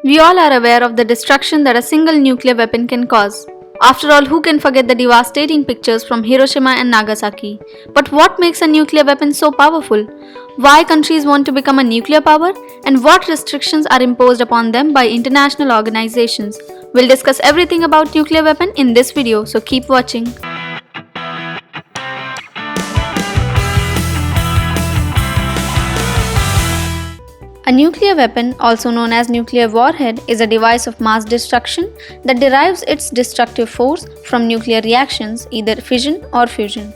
We all are aware of the destruction that a single nuclear weapon can cause. After all, who can forget the devastating pictures from Hiroshima and Nagasaki? But what makes a nuclear weapon so powerful? Why countries want to become a nuclear power? And what restrictions are imposed upon them by international organizations? We'll discuss everything about nuclear weapon in this video, so keep watching. A nuclear weapon, also known as nuclear warhead, is a device of mass destruction that derives its destructive force from nuclear reactions, either fission or fusion.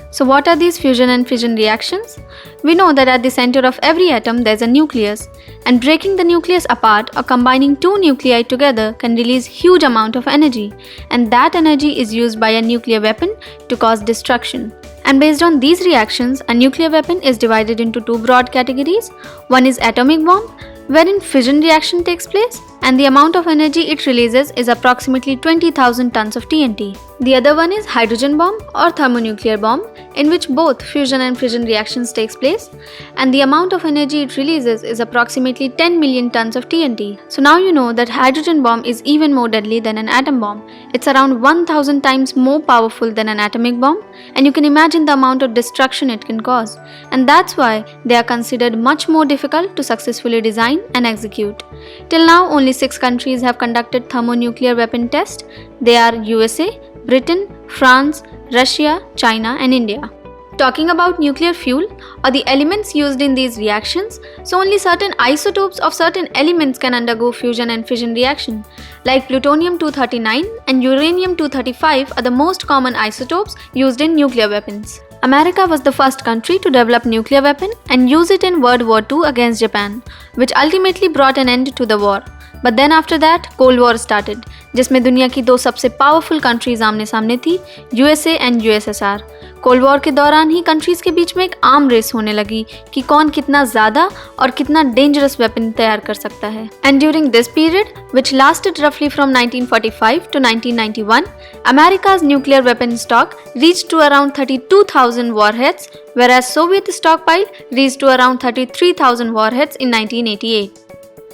So what are these fusion and fission reactions? We know that at the center of every atom there's a nucleus, and breaking the nucleus apart or combining two nuclei together can release huge amount of energy, and that energy is used by a nuclear weapon to cause destruction. And based on these reactions, a nuclear weapon is divided into two broad categories. One is atomic bomb, wherein fission reaction takes place, and the amount of energy it releases is approximately 20,000 tons of TNT. The other one is hydrogen bomb or thermonuclear bomb, in which both fusion and fission reactions takes place, and the amount of energy it releases is approximately 10 million tons of TNT. So now you know that hydrogen bomb is even more deadly than an atom bomb. It's around 1000 times more powerful than an atomic bomb, and you can imagine the amount of destruction it can cause. And that's why they are considered much more difficult to successfully design and execute. Till now, only 6 countries have conducted thermonuclear weapon tests. They are USA, Britain, France, Russia, China and India. Talking about nuclear fuel or the elements used in these reactions, so only certain isotopes of certain elements can undergo fusion and fission reaction. Like plutonium-239 and uranium-235 are the most common isotopes used in nuclear weapons. America was the first country to develop nuclear weapon and use it in World War II against Japan, which ultimately brought an end to the war. But then after that, Cold War started, जिसमें दुनिया की दो सबसे powerful countries आमने सामने थी, USA and USSR. Cold war के दौरान ही कंट्रीज के बीच में एक आर्म रेस होने लगी कि कौन कितना ज़्यादा और कितना डेंजरस वेपन तैयार कर सकता है. And during this period, which lasted roughly from 1945 to 1991, America's nuclear weapon stock reached to around 32,000 warheads, whereas Soviet stockpile reached to around 33,000 warheads in 1988.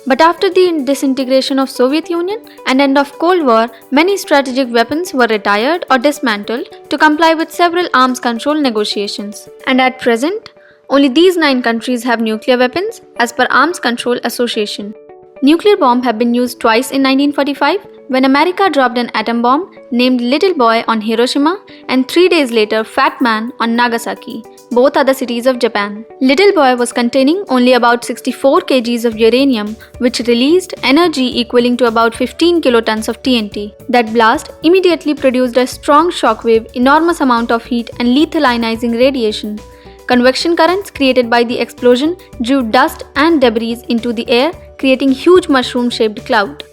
But after the disintegration of Soviet Union and end of Cold War, many strategic weapons were retired or dismantled to comply with several arms control negotiations. And at present, only these 9 countries have nuclear weapons as per Arms Control Association. Nuclear bomb have been used twice in 1945 when America dropped an atom bomb named Little Boy on Hiroshima and 3 days later Fat Man on Nagasaki. Both are the cities of Japan. Little Boy was containing only about 64 kgs of uranium, which released energy equaling to about 15 kilotons of TNT. That blast immediately produced a strong shockwave, enormous amount of heat and lethal ionizing radiation. Convection currents created by the explosion drew dust and debris into the air, creating huge mushroom-shaped cloud.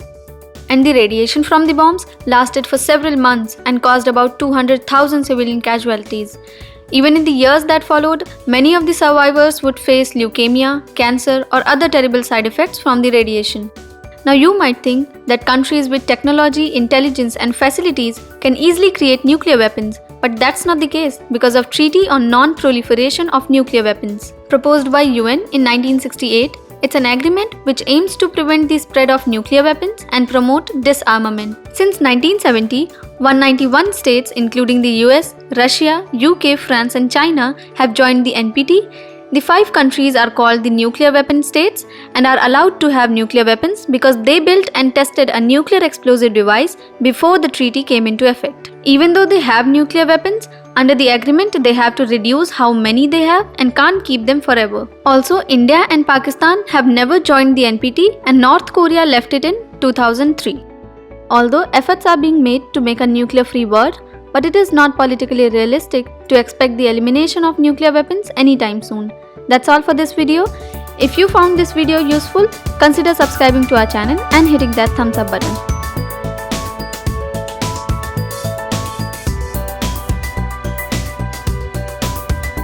And the radiation from the bombs lasted for several months and caused about 200,000 civilian casualties. Even in the years that followed, many of the survivors would face leukemia, cancer or other terrible side effects from the radiation. Now you might think that countries with technology, intelligence and facilities can easily create nuclear weapons, but that's not the case because of Treaty on Non-Proliferation of Nuclear Weapons. Proposed by UN in 1968, it's an agreement which aims to prevent the spread of nuclear weapons and promote disarmament. Since 1970, 191 states including the US, Russia, UK, France and China have joined the NPT. The 5 countries are called the nuclear weapon states and are allowed to have nuclear weapons because they built and tested a nuclear explosive device before the treaty came into effect. Even though they have nuclear weapons, under the agreement they have to reduce how many they have and can't keep them forever. Also, India and Pakistan have never joined the NPT and North Korea left it in 2003. Although efforts are being made to make a nuclear-free world, but it is not politically realistic to expect the elimination of nuclear weapons anytime soon. That's all for this video. If you found this video useful, consider subscribing to our channel and hitting that thumbs up button.